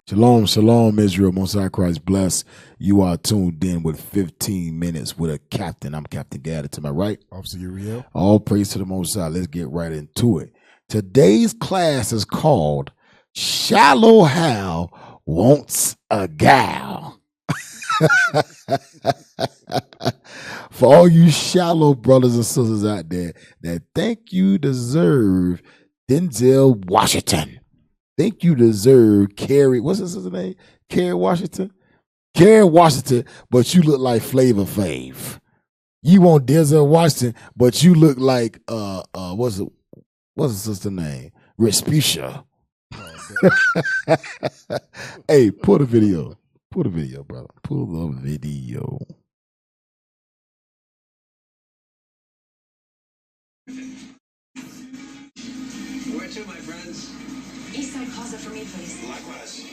Shalom, shalom, Israel. Most High Christ bless. You are tuned in with 15 minutes with a captain. I'm Captain Gaddy. To my right, Officer Uriel. All praise to the Most High. Let's get right into it. Today's class is called Shallow Hal Wants A Gal. For all you shallow brothers and sisters out there that think you deserve Denzel Washington. Think you deserve Kerry, what's his sister's name? Kerry Washington? Kerry Washington, but you look like Flavor Flav. You want Denzel Washington, but you look like what's his sister's name? Respucia. Oh, hey, pull the video. Pull the video, brother. Pull the video. Where to, my friends? East side closet for me, please. Likewise.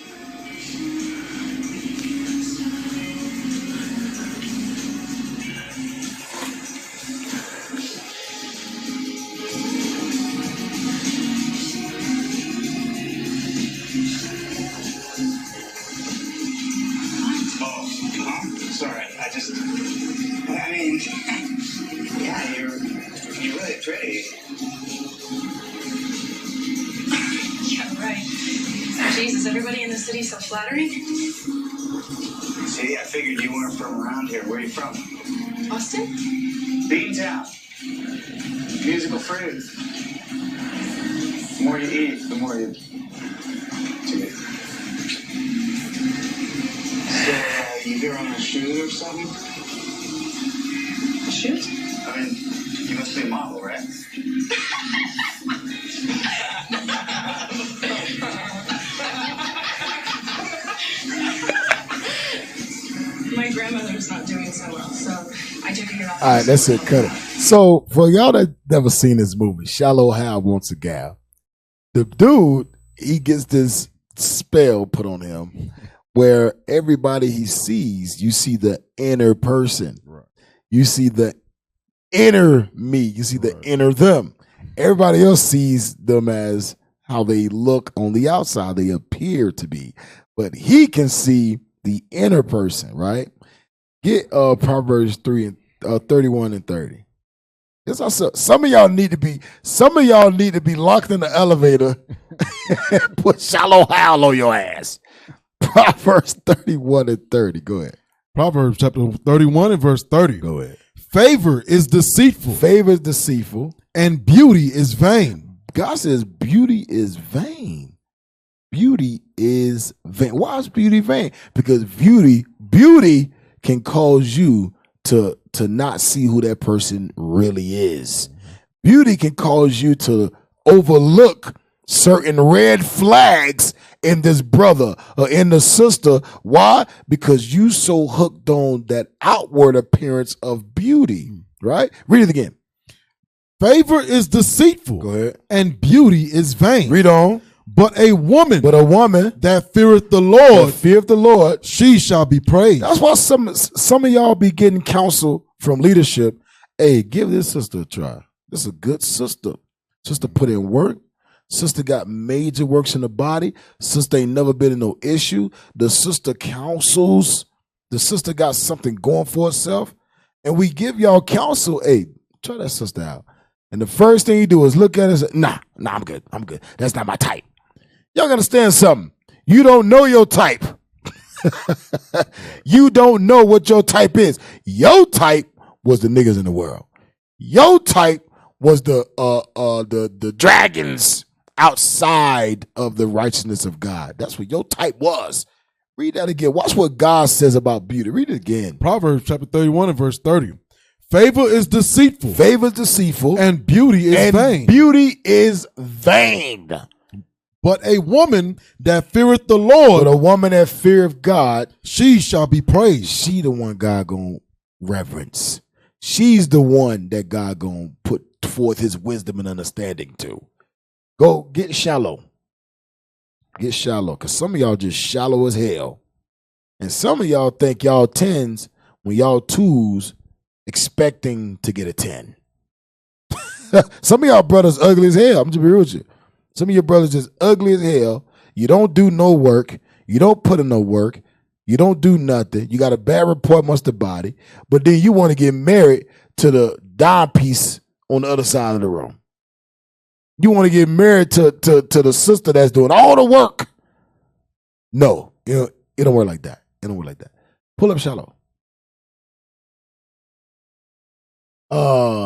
Sorry, yeah, you're really pretty. Yeah, right. Jesus, everybody in the city's so flattering. See, I figured you weren't from around here. Where are you from? Austin? Beantown. Musical fruit. The more you eat, the more you... So, you here on a shoot or something? A shoot? I mean, you must be a model, right? My grandmother's not doing so well, so I took her off. All right, that's it. Cut it. So, for y'all that never seen this movie, Shallow Hal Wants A Gal, the dude, he gets this spell put on him where everybody he sees, you see the inner person. Right. You see the inner me. You see the inner them. Everybody else sees them as how they look on the outside, they appear to be. But he can see the inner person, right? Get Proverbs 31 and 30. It's also, some of y'all need to be locked in the elevator and put Shallow Hal on your ass. Proverbs 31 and 30. Go ahead. Proverbs chapter 31 and verse 30. Go ahead. Favor is deceitful. Favor is deceitful. And beauty is vain. God says beauty is vain. Beauty is vain. Why is beauty vain? Because beauty can cause you to not see who that person really is. Beauty can cause you to overlook certain red flags in this brother or in the sister. Why? Because you so hooked on that outward appearance of beauty, right? Read it again. Favor is deceitful. Go ahead. And beauty is vain. Read on. But a woman that feareth the Lord, she shall be praised. That's why some of y'all be getting counsel from leadership. Hey, give this sister a try. This is a good sister. Sister put in work. Sister got major works in the body. Sister ain't never been in no issue. The sister counsels. The sister got something going for herself. And we give y'all counsel. Hey, try that sister out. And the first thing you do is look at it and say, nah, I'm good. That's not my type. Y'all gotta understand something. You don't know your type. You don't know what your type is. Your type was the niggas in the world. Your type was the dragons outside of the righteousness of God. That's what your type was. Read that again. Watch what God says about beauty. Read it again. Proverbs chapter 31 and verse 30. Favor is deceitful. Favor is deceitful. And beauty is vain. Beauty is vain. But a woman that feareth the Lord. But a woman that feareth God. She shall be praised. She the one God gonna reverence. She's the one that God gonna put forth his wisdom and understanding to. Go get shallow. Get shallow. Because some of y'all just shallow as hell. And some of y'all think y'all 10s when y'all 2s expecting to get a 10. Some of y'all brothers ugly as hell. I'm just be real with you. Some of your brothers just ugly as hell. You don't do no work. You don't put in no work. You don't do nothing. You got a bad report amongst the body. But then you want to get married to the dime piece on the other side of the room. You want to get married to the sister that's doing all the work. No, it don't work like that. It don't work like that. Pull up shallow.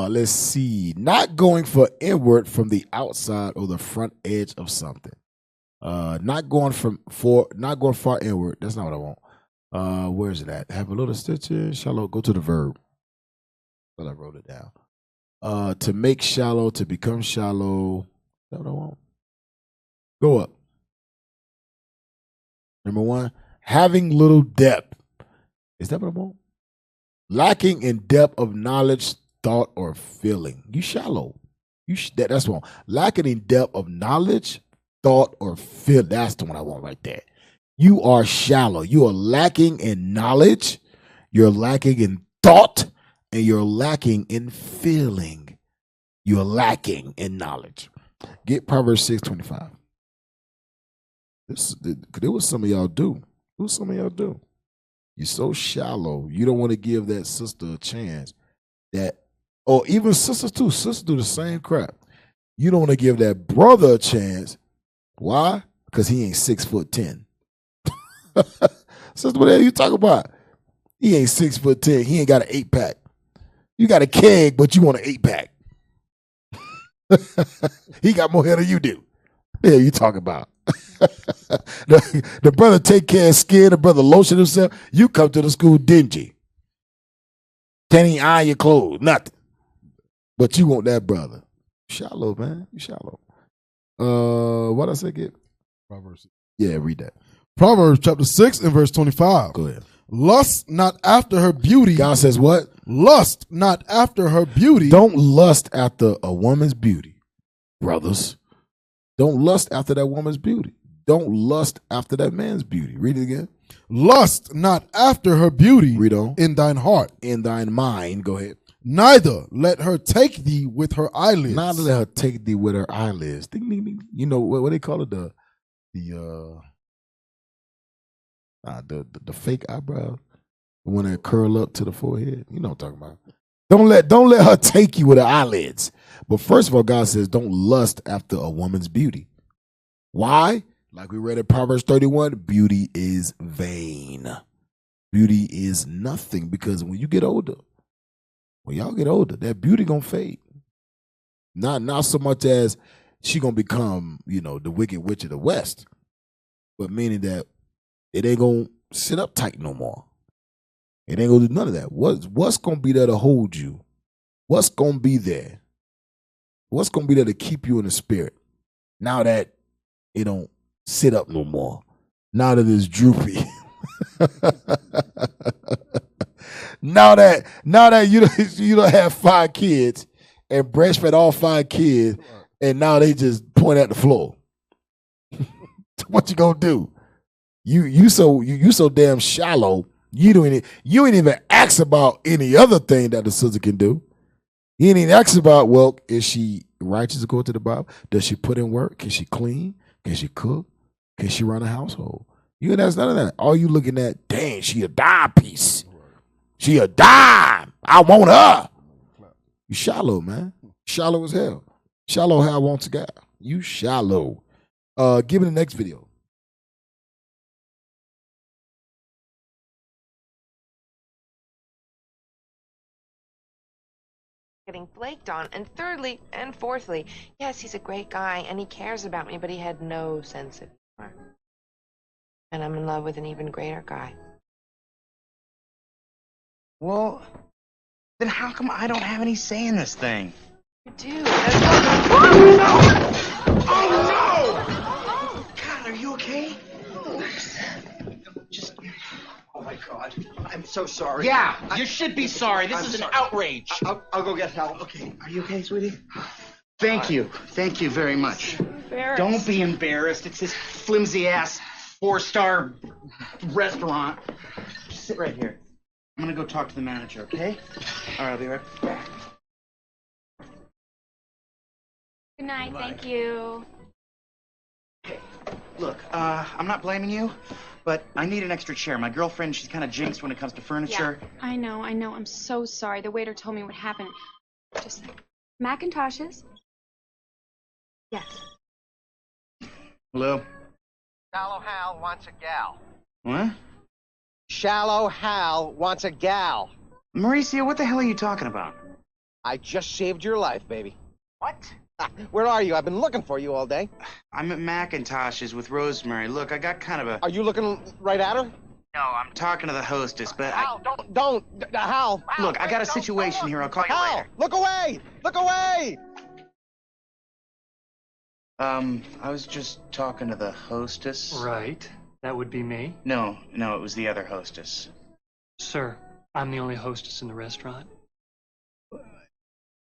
Let's see. Not going for inward from the outside or the front edge of something. Not going far inward. That's not what I want. Where is it at? Have a little stitching. Shallow. Go to the verb. Well, I wrote it down. To make shallow, to become shallow. That's what I want. Go up. Number 1, having little depth. Is that what I want? Lacking in depth of knowledge, thought, or feeling. You shallow. That's one. Lacking in depth of knowledge, thought, or feel. That's the one I want right there. You are shallow. You are lacking in knowledge. You're lacking in thought. And you're lacking in feeling. You're lacking in knowledge. Get Proverbs 6:25. It was some of y'all do. It was some of y'all do. You're so shallow. You don't want to give that sister a chance. Or even sisters too. Sisters do the same crap. You don't want to give that brother a chance. Why? Because he ain't 6'10". Sister, what the hell you talking about? He ain't 6'10". He ain't got an 8-pack. You got a keg, but you want an 8-pack. He got more hair than you do. What the hell you talking about? the brother take care of skin, the brother lotion himself. You come to the school dingy. Can't even iron your clothes, nothing. But you want that brother. Shallow, man. You shallow. What I say get? Proverbs. Yeah, read that. Proverbs chapter 6 and verse 25. Go ahead. Lust not after her beauty. God says what? Lust not after her beauty. Don't lust after a woman's beauty, brothers. Don't lust after that woman's beauty. Don't lust after that man's beauty. Read it again. Lust not after her beauty. Read on. In thine heart. In thine mind. Go ahead. Neither let her take thee with her eyelids. Neither let her take thee with her eyelids. Ding, ding, ding. You know what they call it? The fake eyebrow, the one that curl up to the forehead. You know what I'm talking about. Don't let her take you with her eyelids. But first of all, God says don't lust after a woman's beauty. Why? Like we read in Proverbs 31, beauty is vain. Beauty is nothing, because when you get older, when y'all get older, that beauty gonna fade. Not so much as she gonna become, the wicked witch of the West, but meaning that it ain't gonna sit up tight no more. It ain't gonna do none of that. What's gonna be there to hold you? What's gonna be there? What's gonna be there to keep you in the spirit? Now that it don't sit up no more. Now that it's droopy. now that you don't have 5 kids and breastfed all 5 kids, and now they just point at the floor. What you gonna do? You so damn shallow. You ain't even ask about any other thing that the sister can do. You ain't even ask about, well, is she righteous according to the Bible? Does she put in work? Can she clean? Can she cook? Can she run a household? You ain't ask none of that. All you looking at, dang, she a dime piece. She a dime. I want her. You shallow, man. Shallow as hell. Shallow Hal Wants A Gal. You shallow. Give me the next video. Getting flaked on, and thirdly and fourthly, yes, he's a great guy and he cares about me, but he had no sense of humor. And I'm in love with an even greater guy. Well, then how come I don't have any say in this thing? You do. Oh no! God, are you okay? Just. Oh my God! I'm so sorry. Yeah, you should be sorry. This is an outrage. I'll go get help. Okay, are you okay, sweetie? Thank you very much. Don't be embarrassed. It's this flimsy ass 4-star restaurant. Just sit right here. I'm gonna go talk to the manager. Okay? All right, I'll be right back. Good night. Bye. Thank you. Okay. Look, I'm not blaming you, but I need an extra chair. My girlfriend, she's kind of jinxed when it comes to furniture. Yeah, I know. I'm so sorry. The waiter told me what happened. Just Macintoshes? Yes. Hello? Shallow Hal wants a gal. What? Shallow Hal wants a gal. Mauricio, what the hell are you talking about? I just saved your life, baby. What? Where are you? I've been looking for you all day. I'm at Macintosh's with Rosemary. Look, I got kind of a... Are you looking right at her? No, I'm talking to the hostess, but Hal, don't, Hal. Look, I got a situation here. I'll call you Hal, later. look away! Look away! I was just talking to the hostess. Right. That would be me. No, it was the other hostess. Sir, I'm the only hostess in the restaurant.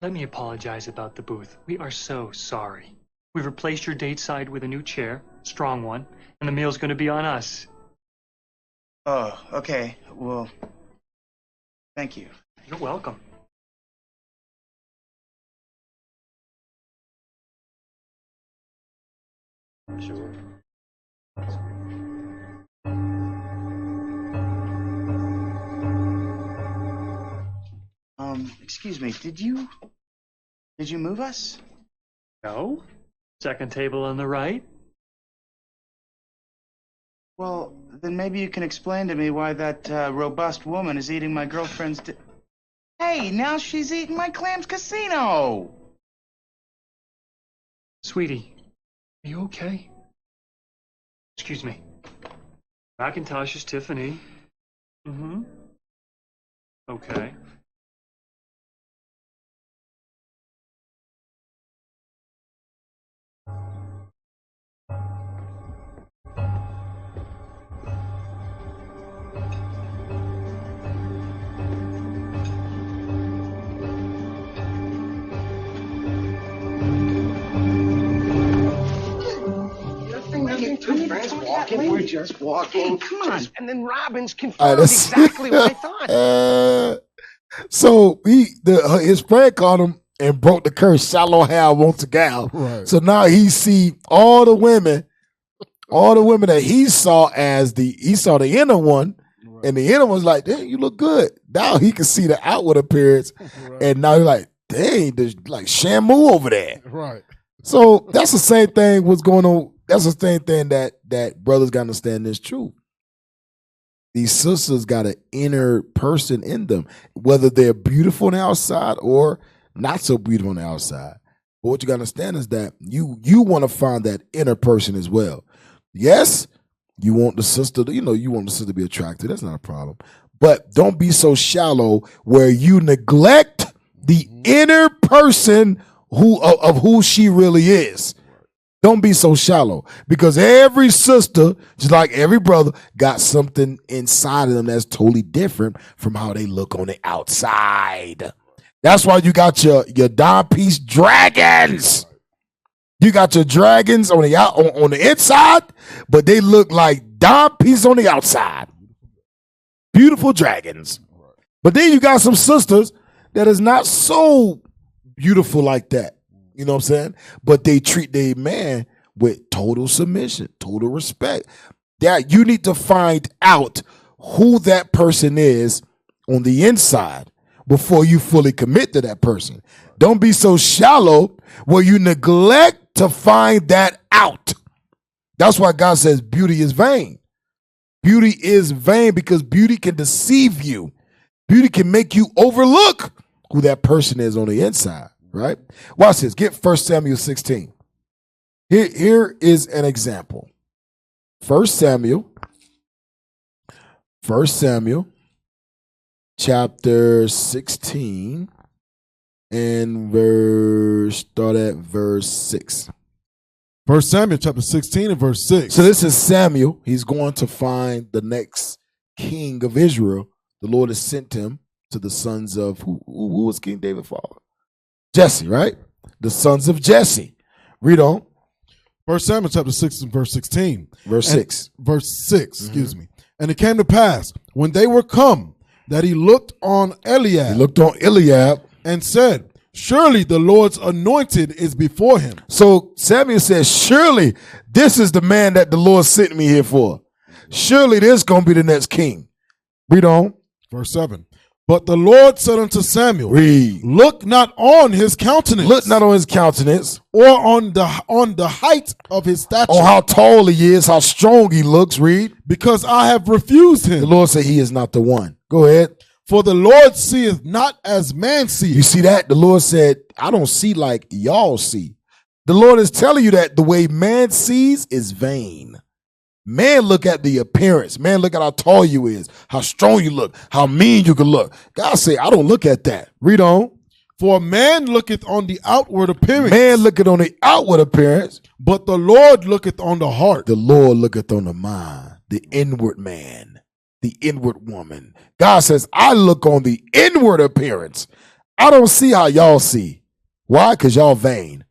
Let me apologize about the booth. We are so sorry. We've replaced your date side with a new chair, strong one, and the meal's going to be on us. Oh, okay. Well, thank you. You're welcome. Sure. Excuse me, did you move us? No? Second table on the right? Well, then maybe you can explain to me why that robust woman is eating my girlfriend's Hey, now she's eating my clams casino! Sweetie, are you okay? Excuse me. Macintosh is Tiffany. Mm-hmm. Okay. We're just walking. Come on. And then Robbins All confirmed right, exactly what I thought. So his friend caught him and broke the curse. Shallow Hal wants a gal. Right. So now he see all the women that he saw the inner one, right. And the inner one's like, dang, you look good. Now he can see the outward appearance, right. And now he's like, dang, there's like Shamu over there. Right. So that's the same thing what's going on. That's the same thing that brothers got to understand is true. These sisters got an inner person in them, whether they're beautiful on the outside or not so beautiful on the outside. But what you got to understand is that you want to find that inner person as well. Yes, you want the sister to be attractive. That's not a problem. But don't be so shallow where you neglect the inner person of who she really is. Don't be so shallow, because every sister, just like every brother, got something inside of them that's totally different from how they look on the outside. That's why you got your dime piece dragons. You got your dragons on the inside, but they look like dime piece on the outside. Beautiful dragons. But then you got some sisters that is not so beautiful like that. You know what I'm saying? But they treat their man with total submission, total respect. That you need to find out who that person is on the inside before you fully commit to that person. Don't be so shallow where you neglect to find that out. That's why God says beauty is vain. Beauty is vain because beauty can deceive you. Beauty can make you overlook who that person is on the inside. Right? Watch this. Get 1 Samuel 16. Here is an example. 1 Samuel chapter 16 and start at verse 6. 1 Samuel chapter 16 and verse 6. So this is Samuel. He's going to find the next king of Israel. The Lord has sent him to the sons of who was King David's father? Jesse, right? The sons of Jesse. Read on. 1 Samuel chapter 6 and verse 16. Verse 6. Verse 6, excuse me. And it came to pass, when they were come, that he looked on Eliab. He looked on Eliab. And said, surely the Lord's anointed is before him. So Samuel says, surely this is the man that the Lord sent me here for. Surely this is going to be the next king. Read on. Verse 7. But the Lord said unto Samuel, Read. Look not on his countenance. Look not on his countenance. Or on the height of his stature. On how tall he is, how strong he looks. Read. Because I have refused him. The Lord said he is not the one. Go ahead. For the Lord seeth not as man seeth. You see that? The Lord said, I don't see like y'all see. The Lord is telling you that the way man sees is vain. Man look at the appearance. Man look at how tall you is, how strong you look, how mean you can look. God say, I don't look at that. Read on. For man looketh on the outward appearance. Man looketh on the outward appearance. But the Lord looketh on the heart. The Lord looketh on the mind, the inward man, the inward woman. God says, I look on the inward appearance. I don't see how y'all see. Why? Because y'all vain.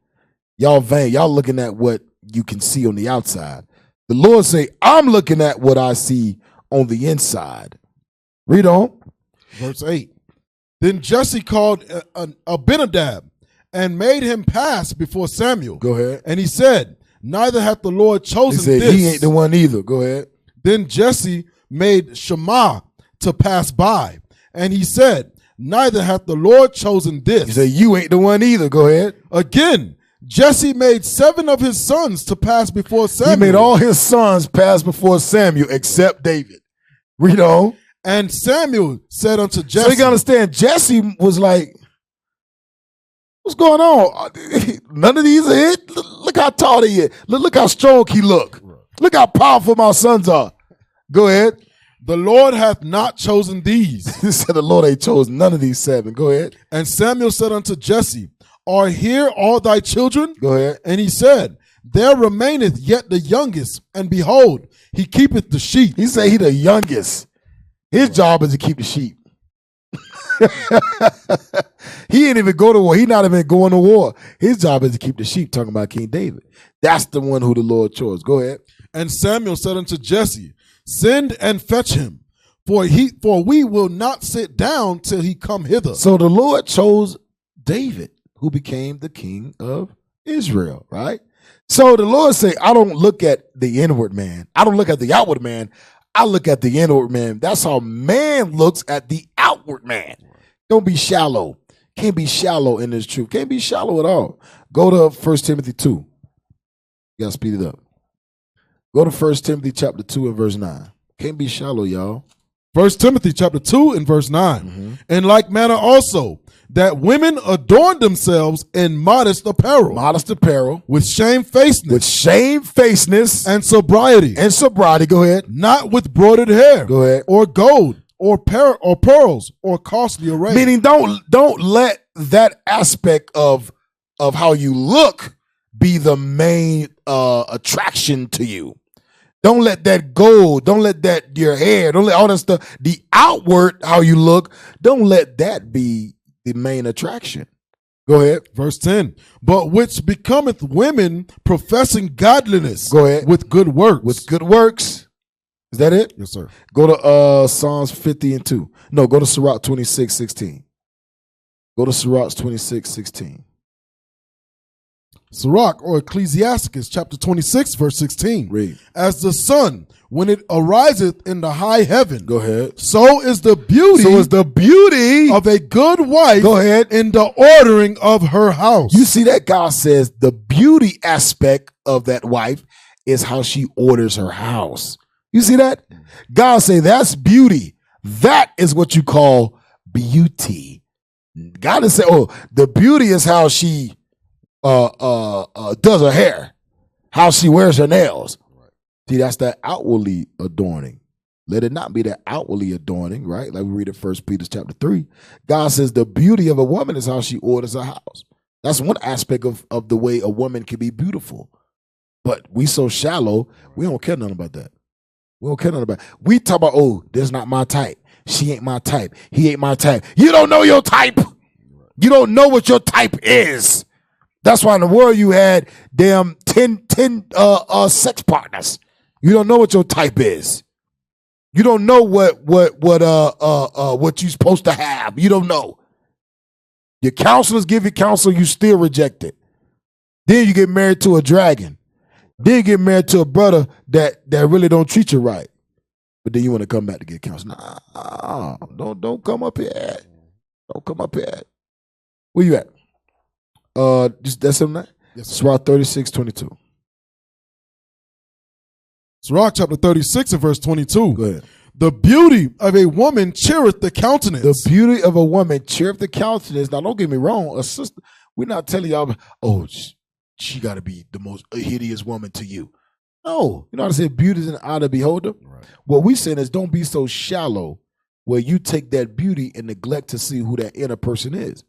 Y'all vain. Y'all looking at what you can see on the outside. The Lord say, I'm looking at what I see on the inside. Read on. Verse 8. Then Jesse called Abinadab and made him pass before Samuel. Go ahead. And he said, Neither hath the Lord chosen he said, this. He ain't the one either. Go ahead. Then Jesse made Shammah to pass by. And he said, Neither hath the Lord chosen this. He said, you ain't the one either. Go ahead. Again, Jesse made 7 of his sons to pass before Samuel. He made all his sons pass before Samuel except David. Read on. And Samuel said unto Jesse. So you gotta understand, Jesse was like, what's going on? None of these are it. Look how tall he is. Look how strong he look. Look how powerful my sons are. Go ahead. The Lord hath not chosen these. He said the Lord ain't chosen none of these 7. Go ahead. And Samuel said unto Jesse, Are here all thy children? Go ahead. And he said, There remaineth yet the youngest, and behold, he keepeth the sheep. He said he the youngest. His job is to keep the sheep. He ain't even go to war. He not even going to war. His job is to keep the sheep, talking about King David. That's the one who the Lord chose. Go ahead. And Samuel said unto Jesse, Send and fetch him, for we will not sit down till he come hither. So the Lord chose David, who became the king of Israel, right? So the Lord say, I don't look at the inward man. I don't look at the outward man. I look at the inward man. That's how man looks at the outward man. Don't be shallow. Can't be shallow in this truth. Can't be shallow at all. Go to 1 Timothy 2. You got to speed it up. Go to 1 Timothy chapter 2 and verse 9. Can't be shallow, y'all. 1 Timothy chapter 2 and verse 9. Mm-hmm. In like manner also, that women adorn themselves in modest apparel. Modest apparel. With shamefacedness. With shamefacedness. And sobriety. And sobriety. Go ahead. Not with broidered hair. Go ahead. Or gold. Or pearls. Or costly array. Meaning don't let that aspect of how you look be the main attraction to you. Don't let that gold, don't let that your hair, don't let all that stuff, the outward, how you look, don't let that be the main attraction. Go ahead. Verse 10. But which becometh women professing godliness. Go ahead. With good works. With good works. Is that it? Yes, sir. Go to Psalms 50 and 2. No, go to Sirach 26:16. Go to Sirach 26:16. Sirach, or Ecclesiasticus, chapter 26, verse 16. Read. As the sun, when it ariseth in the high heaven. Go ahead. So is the beauty. So is the beauty of a good wife. Go ahead. In the ordering of her house. You see that God says the beauty aspect of that wife is how she orders her house. You see that? God say that's beauty. That is what you call beauty. God is saying, oh, the beauty is how she does her hair, how she wears her nails. See, that's that outwardly adorning. Let it not be that outwardly adorning, right? Like we read in 1 Peter chapter 3. God says the beauty of a woman is how she orders her house. That's one aspect of the way a woman can be beautiful. But we so shallow, we don't care nothing about that. We don't care nothing about it. We talk about, oh, this not my type. She ain't my type. He ain't my type. You don't know your type. You don't know what your type is. That's why in the world you had damn 10 sex partners. You don't know what your type is. You don't know what you're supposed to have. You don't know. Your counselors give you counsel, you still reject it. Then you get married to a dragon. Then you get married to a brother that really don't treat you right. But then you want to come back to get counsel. Nah, don't come up here. Don't come up here. Where you at? That's him now? Yes, Sirach 36:22. Sirach chapter 36 and verse 22. Go ahead. The beauty of a woman cheereth the countenance. The beauty of a woman cheereth the countenance. Now, don't get me wrong. A sister, we're not telling y'all, oh, she got to be the most hideous woman to you. No. You know how to say beauty is an eye of the beholder? Right. What we saying is don't be so shallow where you take that beauty and neglect to see who that inner person is.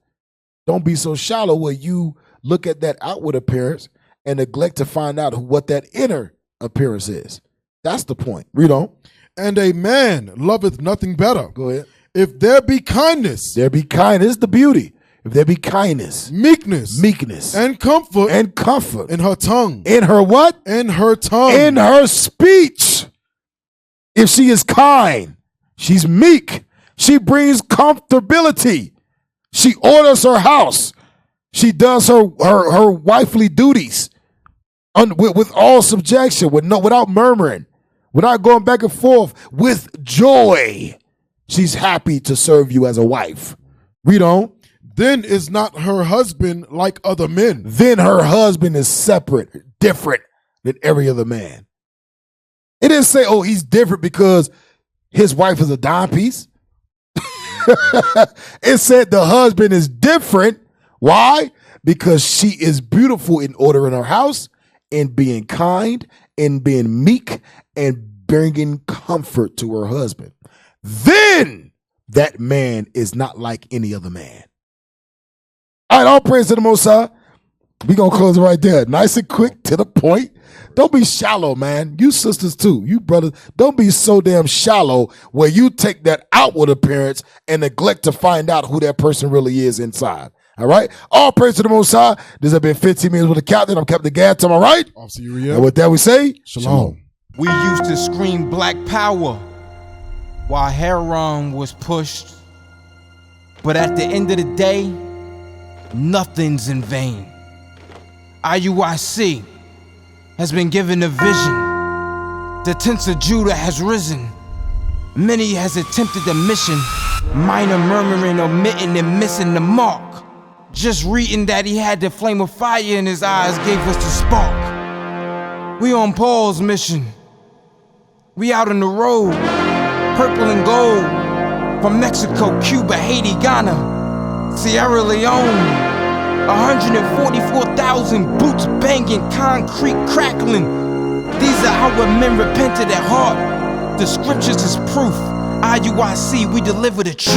Don't be so shallow where you look at that outward appearance and neglect to find out what that inner appearance is. That's the point. Read on. And a man loveth nothing better. Go ahead. If there be kindness. There be kindness, the beauty. If there be kindness. Meekness. And comfort. In her tongue. In her what? In her tongue. In her speech. If she is kind, she's meek. She brings comfortability. She orders her house. She does her wifely duties with all subjection, without murmuring. Without going back and forth, with joy, she's happy to serve you as a wife. Read on. Then is not her husband like other men. Then her husband is separate, different than every other man. It didn't say, oh, he's different because his wife is a dime piece. It said the husband is different. Why? Because she is beautiful in ordering her house, in being kind, in being meek, and bringing comfort to her husband. Then that man is not like any other man. All right, all praise to the Most High. We're going to close it right there. Nice and quick, to the point. Don't be shallow, man. You sisters too. You brothers, don't be so damn shallow where you take that outward appearance and neglect to find out who that person really is inside. All right? All praise to the Most High. This has been 15 minutes with the captain. I'm Captain Gad. To my right. And with that we say, Shalom. We used to scream black power while heroin was pushed. But at the end of the day, nothing's in vain. IUIC has been given a vision. The tents of Judah has risen. Many has attempted the mission. Minor murmuring, omitting, and missing the mark. Just reading that he had the flame of fire in his eyes gave us the spark. We on Paul's mission. We out on the road, purple and gold. From Mexico, Cuba, Haiti, Ghana, Sierra Leone. 144,000 boots banging, concrete crackling. These are how men repented at heart. The scriptures is proof. IUIC, we deliver the truth.